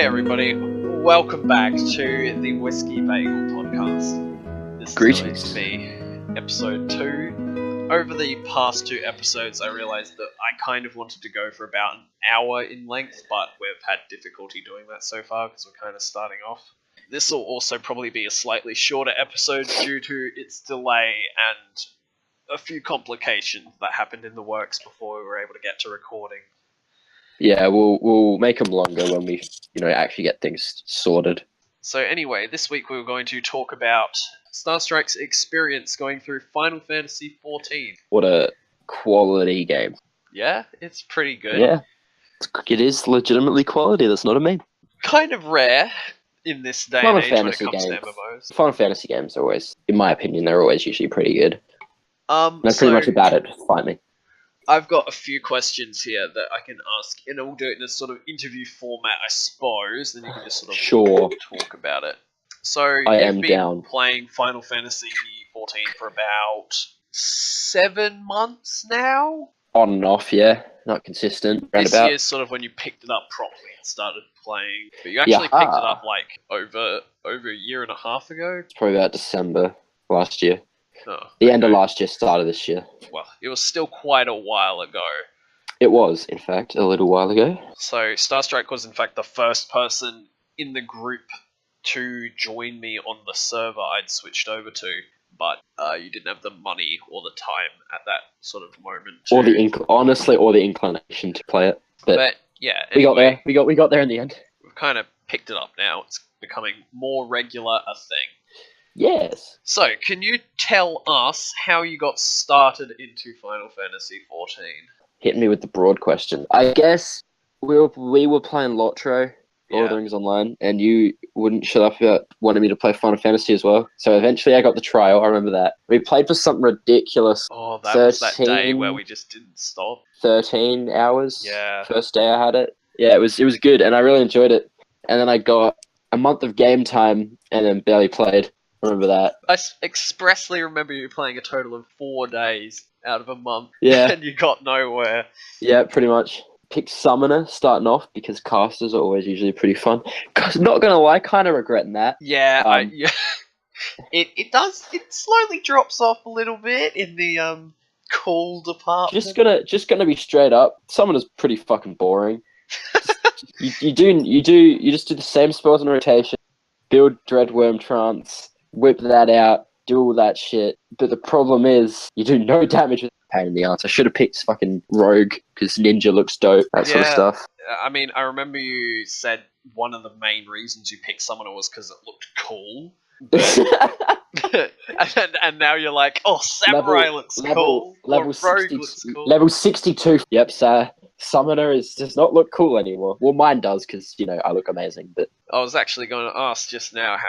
Hey everybody, welcome back to the WhiskeyBagel podcast. This is going to be episode 2. Over the past 2 episodes I realised that I kind of wanted to go for about an hour in length, but we've had difficulty doing that so far because we're kind of starting off. This will also probably be a slightly shorter episode due to its delay and a few complications that happened in the works before we were able to get to recording. Yeah, we'll make them longer when we, actually get things sorted. So anyway, this week we were going to talk about StarStrike's experience going through Final Fantasy XIV. What a quality game. Yeah, it's pretty good. Yeah, it is legitimately quality. That's not a meme. Kind of rare in this day and age when it comes to MMOs. Final Fantasy games are always, in my opinion, they're always usually pretty good. They're pretty much about it. Fight me. I've got a few questions here that I can ask, and we'll do it in a sort of interview format, I suppose, then you can just sort of talk about it. So, you've been playing Final Fantasy XIV for about 7 months now? On and off, yeah. Not consistent. This year's sort of when you picked it up properly and started playing. But you actually picked it up, like, over a year and a half ago? It's probably about December last year. The end of last year, start of this year. Well, it was still quite a while ago. It was, in fact, a little while ago. So, StarStrike was, in fact, the first person in the group to join me on the server I'd switched over to, but you didn't have the money or the time at that sort of moment. Or the inclination to play it. But yeah, anyway, we got there in the end. We've kind of picked it up now. It's becoming more regular a thing. Yes. So, can you tell us how you got started into Final Fantasy XIV? Hit me with the broad question. I guess we were playing Lord of the Rings Online, and you wouldn't shut up about wanting me to play Final Fantasy as well. So eventually I got the trial, I remember that. We played for something ridiculous. Oh, that was that day where we just didn't stop. 13 hours. Yeah. First day I had it. Yeah, it was good, and I really enjoyed it. And then I got a month of game time, and then barely played. Remember that. I expressly remember you playing a total of 4 days out of a month. Yeah. And you got nowhere. Yeah, pretty much. Picked Summoner starting off because casters are always usually pretty fun. Not gonna lie, kind of regretting that. Yeah, It does. It slowly drops off a little bit in the cool department. Just gonna be straight up. Summoner's pretty fucking boring. You just do the same spells in rotation. Build Dreadworm Trance. Whip that out, do all that shit. But the problem is, you do no damage with pain in the ass. I should have picked fucking Rogue, because Ninja looks dope, that sort of stuff. I mean, I remember you said one of the main reasons you picked Summoner was because it looked cool. and now you're like, oh, Samurai looks cool. Rogue 60, looks cool. Level 62. Yep, so Summoner does not look cool anymore. Well, mine does, because, I look amazing, but... I was actually going to ask just now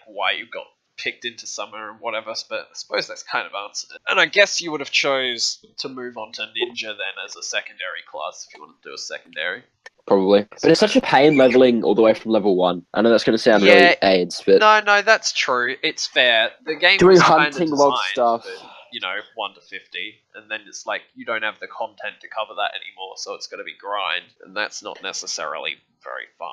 why you got picked into Summoner and whatever, but I suppose that's kind of answered it. And I guess you would have chose to move on to Ninja then as a secondary class if you wanted to do a secondary. Probably. But it's such a pain leveling all the way from level 1. I know that's going to sound really AIDS, but... No, that's true. It's fair. The game doing was hunting log stuff. For, 1 to 50, and then it's like you don't have the content to cover that anymore, so it's got to be grind, and that's not necessarily very fun.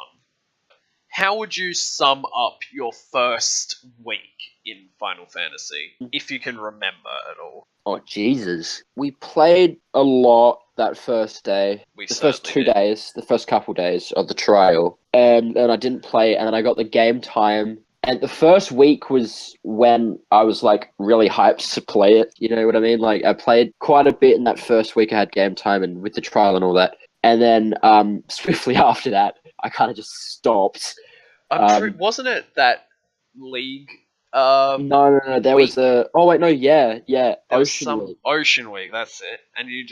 How would you sum up your first week in Final Fantasy, if you can remember at all? Oh, Jesus. We played a lot that first day. The first 2 days, the first couple days of the trial. And I didn't play, and then I got the game time. And the first week was when I was, really hyped to play it. You know what I mean? I played quite a bit in that first week I had game time and with the trial and all that. And then, swiftly after that, I kind of just stopped. Wasn't it that League? No. There was a... Oh, wait, no, yeah. Ocean Week. Ocean Week, that's it. And you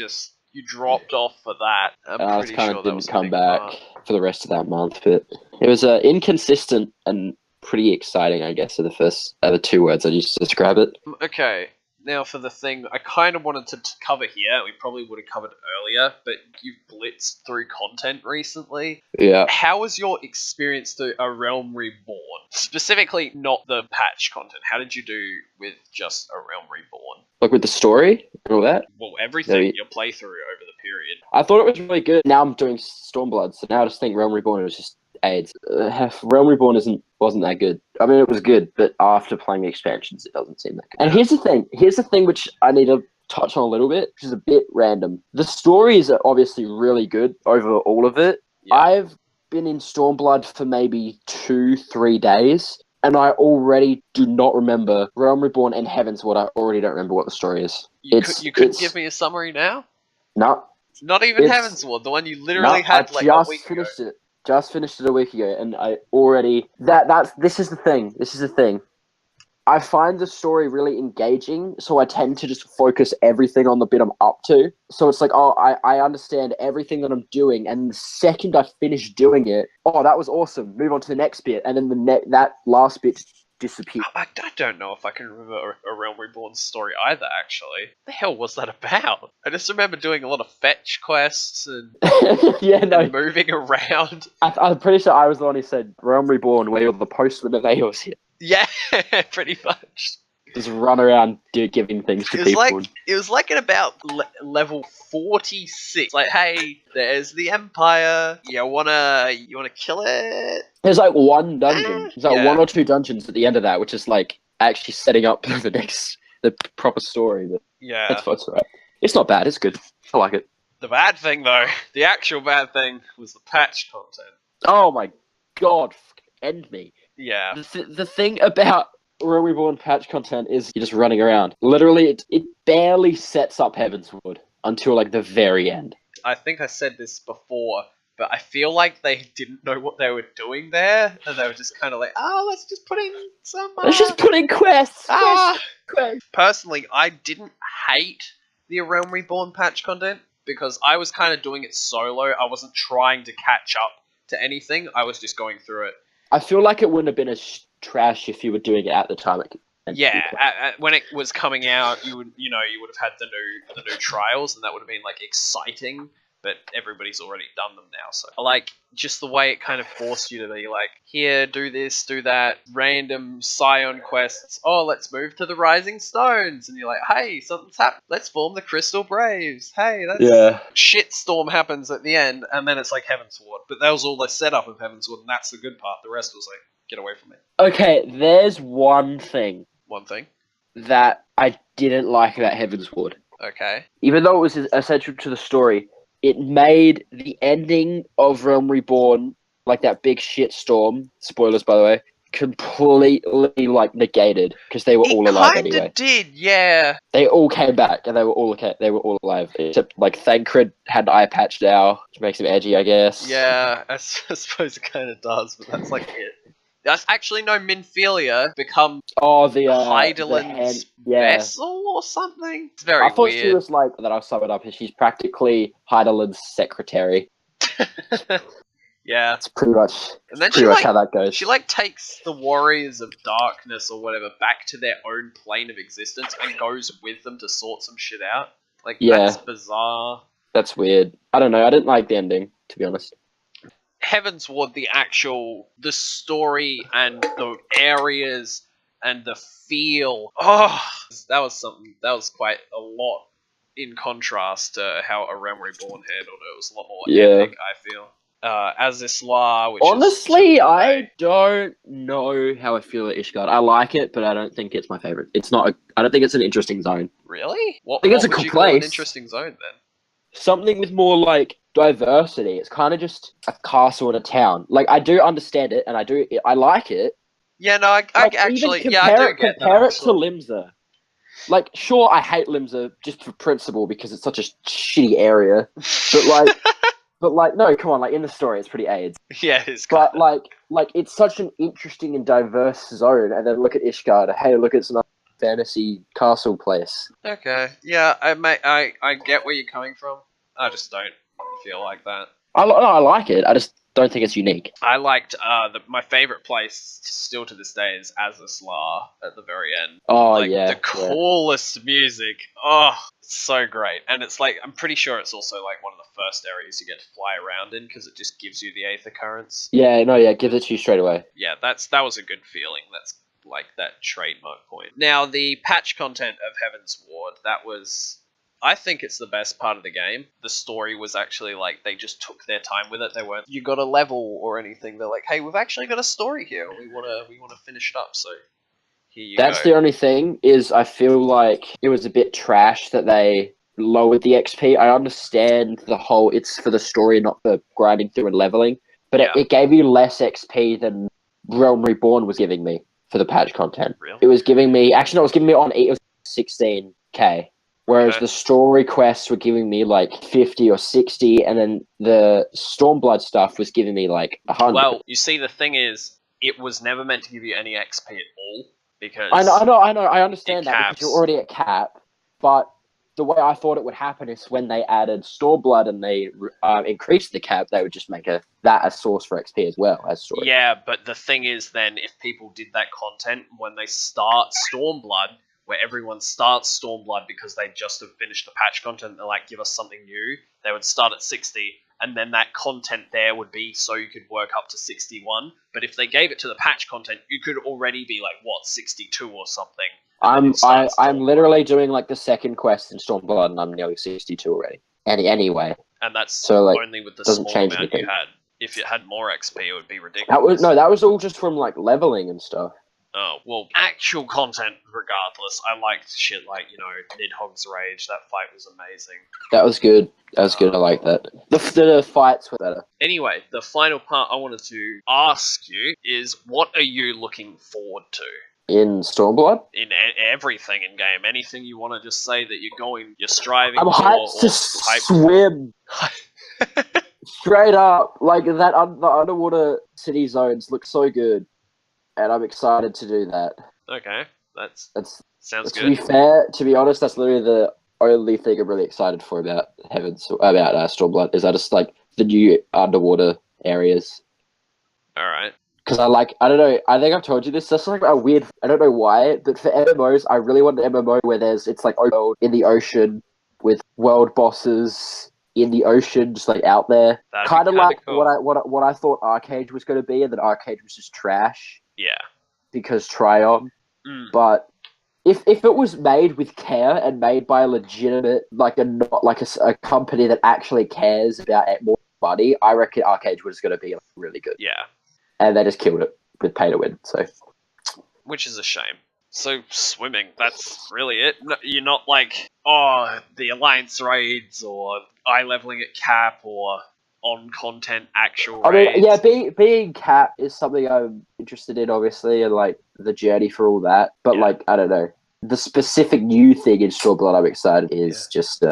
dropped off for that. I kind of didn't come back for the rest of that month, but it was inconsistent and pretty exciting, I guess, are the 2 words I used to describe it. Okay. Now, for the thing I kind of wanted to cover here, we probably would have covered earlier, but you've blitzed through content recently. Yeah. How was your experience through A Realm Reborn? Specifically, not the patch content. How did you do with just A Realm Reborn? With the story and all that? Well, everything, your playthrough over the period. I thought it was really good. Now I'm doing Stormblood, so now I just think Realm Reborn is just AIDS. Realm Reborn wasn't that good. I mean, it was good, but after playing the expansions, it doesn't seem that good. And here's the thing which I need to touch on a little bit, which is a bit random. The stories are obviously really good over all of it. Yeah. I've been in Stormblood for maybe 2-3 days, and I already do not remember Realm Reborn and Heavensward. I already don't remember what the story is. You couldn't give me a summary now? No. Not even Heavensward, the one you literally had like a week ago. Just finished it a week ago, and I already this is the thing. I find the story really engaging, so I tend to just focus everything on the bit I'm up to. So it's like, I understand everything that I'm doing, and the second I finish doing it, that was awesome. Move on to the next bit, and then that last bit disappears. I don't know if I can remember a Realm Reborn story either, actually. What the hell was that about? I just remember doing a lot of fetch quests and, and moving around. I'm pretty sure I was the one who said Realm Reborn, where you're the postman of Aeos here. Yeah, pretty much. Just run around giving things to people. It was like at about level 46. Like, hey, there's the Empire. You wanna kill it? There's like one dungeon. There's like 1 or 2 dungeons at the end of that, which is like actually setting up the proper story. But yeah, that's right. It's not bad. It's good. I like it. The bad thing, though, the actual bad thing, was the patch content. Oh my god! End me. Yeah. The thing about Realm Reborn patch content is you're just running around. Literally, it barely sets up Heavensward until like the very end. I think I said this before, but I feel like they didn't know what they were doing there, and they were just kind of like, let's just put in some... Let's just put in quests! Quests! Personally, I didn't hate the Realm Reborn patch content, because I was kind of doing it solo. I wasn't trying to catch up to anything. I was just going through it. I feel like it wouldn't have been as trash if you were doing it at the time. When it was coming out, you would have had the new trials, and that would have been like exciting. But everybody's already done them now, so I like just the way it kind of forced you to be like, here, do this, do that, random Scion quests. Oh, let's move to the Rising Stones, and you're like, hey, something's happened. Let's form the Crystal Braves. Hey, shitstorm happens at the end, and then it's like Heavensward. But that was all the setup of Heavensward, and that's the good part. The rest was like, get away from me. Okay, there's one thing. One thing that I didn't like about Heavensward. Okay. Even though it was essential to the story, it made the ending of Realm Reborn, like that big shitstorm, spoilers by the way, completely like negated, because they were all alive anyway. It kinda did, yeah. They all came back, and they were all okay. They were all alive, except like Thancred had an eye patch now, which makes him edgy, I guess. Yeah, I suppose it kind of does, but that's like it. That's actually no Minfilia become Hydaelyn's vessel or something. It's very weird. I thought she was like that. I'll sum it up. She's practically Hydaelyn's secretary. Yeah, it's pretty much how that goes. She like takes the Warriors of Darkness or whatever back to their own plane of existence and goes with them to sort some shit out. Like, that's bizarre. That's weird. I don't know. I didn't like the ending, to be honest. Heavensward, the story and the areas and the feel. Oh, that was quite a lot in contrast to how a Realm Reborn handled it. It was a lot more epic, I feel. As Isla, which honestly, I don't know how I feel at Ishgard. I like it, but I don't think it's my favorite. I don't think it's an interesting zone. Really? I think it's a cool place. An interesting zone then? Something with more like diversity. It's kind of just a castle and a town. Like, I do understand it, and I like it. Yeah, no, I do get that. Compare it to Limsa. Like, sure, I hate Limsa just for principle because it's such a shitty area. But like, no, come on, like in the story, it's pretty AIDS. Yeah, it's. But like it's such an interesting and diverse zone, and then look at Ishgard. Hey, look, it's another fantasy castle place. Okay, yeah, I get where you're coming from. I just don't feel like that. I like it. I just don't think it's unique. I liked my favorite place still to this day is Azisla at the very end. Oh, like, the coolest music. Oh, it's so great. And it's like, I'm pretty sure it's also like one of the first areas you get to fly around in because it just gives you the Aether currents. Yeah, it gives it to you straight away. Yeah, that was a good feeling. That's like that trademark point. Now, the patch content of Heavensward, that was I think it's the best part of the game. The story was actually like they just took their time with it. They weren't you got a level or anything. They're like, hey, we've actually got a story here. We wanna finish it up. So here you go. That's the only thing is I feel like it was a bit trash that they lowered the XP. I understand the whole it's for the story, not for grinding through and leveling, but it gave you less XP than Realm Reborn was giving me for the patch content. Really? It was giving me it was giving me it was 16k. Whereas the story quests were giving me like 50 or 60, and then the Stormblood stuff was giving me like 100. Well, you see, the thing is, it was never meant to give you any XP at all, because I understand that caps. because you're already at cap, but the way I thought it would happen is when they added Stormblood and they increased the cap, they would just make that a source for XP as well as story. Yeah, but the thing is, then if people did that content when they start Stormblood, where everyone starts Stormblood because they just have finished the patch content, they're like, give us something new, they would start at 60, and then that content there would be so you could work up to 61. But if they gave it to the patch content, you could already be like, what, 62 or something. I'm literally doing like the second quest in Stormblood, and I'm nearly 62 already. Anyway. And that's so, like, only with the small amount you had. If you had more XP, it would be ridiculous. That was all just from like leveling and stuff. Oh, well, actual content, regardless. I liked shit like, Nidhogg's Rage. That fight was amazing. That was good. I like that. The fights were better. Anyway, the final part I wanted to ask you is, what are you looking forward to? In Stormblood? In everything in game. Anything you want to just say that you're striving I'm for? hyped to swim. Straight up. Like, the underwater city zones look so good. And I'm excited to do that. Okay, that's sounds good. To be fair, to be honest, that's literally the only thing I'm really excited for about Stormblood, is I just like the new underwater areas. Alright. Because I don't know, I think I've told you this, that's like a weird, I don't know why, but for MMOs, I really want an MMO where it's like world in the ocean with world bosses in the ocean, just like out there. Kind of like cool. what I thought Arcade was going to be, and then Arcade was just trash. Yeah. Because Tryon. But if it was made with care and made by a legitimate, like a company that actually cares about it more money, I reckon Arcade was going to be really good. Yeah. And they just killed it with pay to win. So, which is a shame. So swimming, that's really it. No, you're not like, the Alliance raids or eye leveling at cap or on content actual raids. I mean, being cap is something I'm interested in, obviously, and like the journey for all that. But like, I don't know, the specific new thing in Stormblood I'm excited is just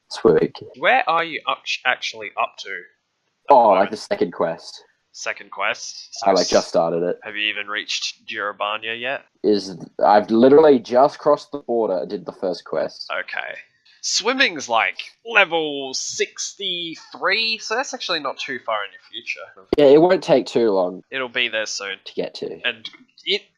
swimming. Where are you actually up to? Like the second quest. Second quest? So I just started it. Have you even reached Durabania yet? I've literally just crossed the border and did the first quest. Okay. Swimming's like level 63, so that's actually not too far in your future. Yeah, it won't take too long. It'll be there soon. To get to. And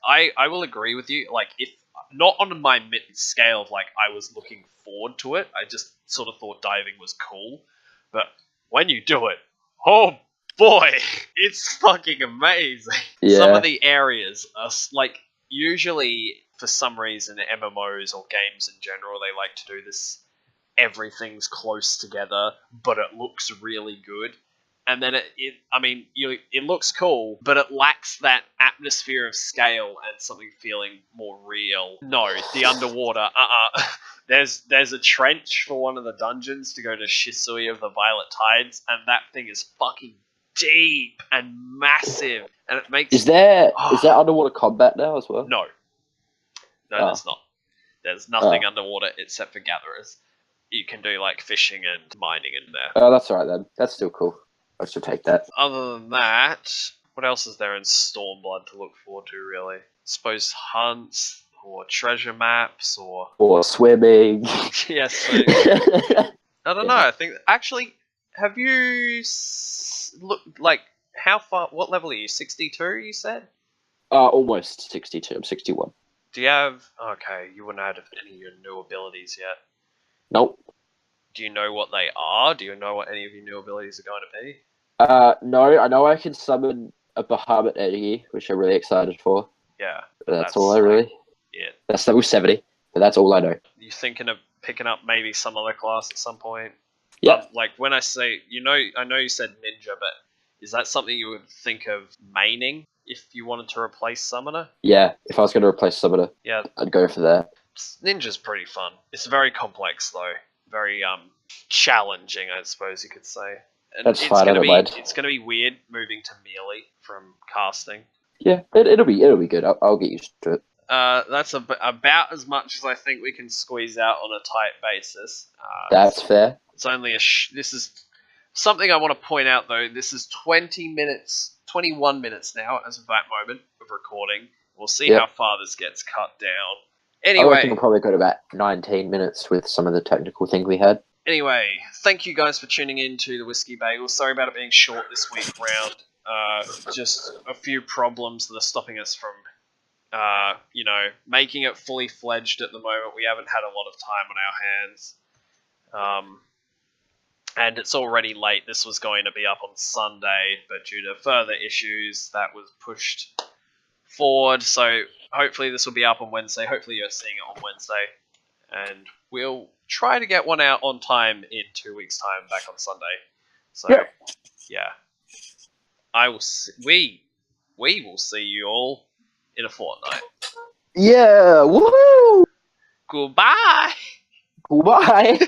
I will agree with you, like, if not on my scale of like I was looking forward to it, I just sort of thought diving was cool. But when you do it, oh boy, it's fucking amazing. Yeah. Some of the areas are like, usually for some reason MMOs or games in general, they like to do this, everything's close together, but it looks really good. And then it looks cool, but it lacks that atmosphere of scale and something feeling more real. No, the underwater, There's a trench for one of the dungeons to go to Shisui of the Violet Tides, and that thing is fucking deep and massive, and it makes... Is there underwater combat now as well? No, there's not. There's nothing underwater except for gatherers. You can do like fishing and mining in there. Oh, that's alright then. That's still cool. I should take that. Other than that, what else is there in Stormblood to look forward to, really? I suppose hunts, or treasure maps, or swimming. Yes. I don't know. I think actually, have you like how far? What level are you? 62? You said. Almost 62. I'm 61. Do you have? Okay, you wouldn't have any of your new abilities yet. Nope. Do you know what they are? Do you know what any of your new abilities are going to be? No. I know I can summon a Bahamut Enemy, which I'm really excited for. Yeah. But that's all I really. Yeah. That's level 70. But that's all I know. You thinking of picking up maybe some other class at some point? Yeah. Like when I say, I know you said ninja, but is that something you would think of maining if you wanted to replace summoner? Yeah, if I was going to replace summoner, yeah, I'd go for that. Ninja's pretty fun. It's very complex though, very challenging, I suppose you could say. And That's fine. I don't mind. It's gonna be weird moving to melee from casting. Yeah, it'll be good. I'll get used to it. That's about as much as I think we can squeeze out on a tight basis. That's fair. It's only this is something I want to point out though. This is 21 minutes now as of that moment of recording. We'll see how far this gets cut down. Anyway, I reckon we'll probably go to about 19 minutes with some of the technical thing we had. Anyway, thank you guys for tuning in to the Whiskey Bagel. Sorry about it being short this week round. Just a few problems that are stopping us from, making it fully fledged at the moment. We haven't had a lot of time on our hands. And it's already late. This was going to be up on Sunday, but due to further issues, that was pushed forward. So hopefully this will be up on Wednesday. Hopefully you're seeing it on Wednesday. And we'll try to get one out on time in 2 weeks' time, back on Sunday. So, yeah. We will see you all in a fortnight. Yeah, woo! Goodbye! Goodbye!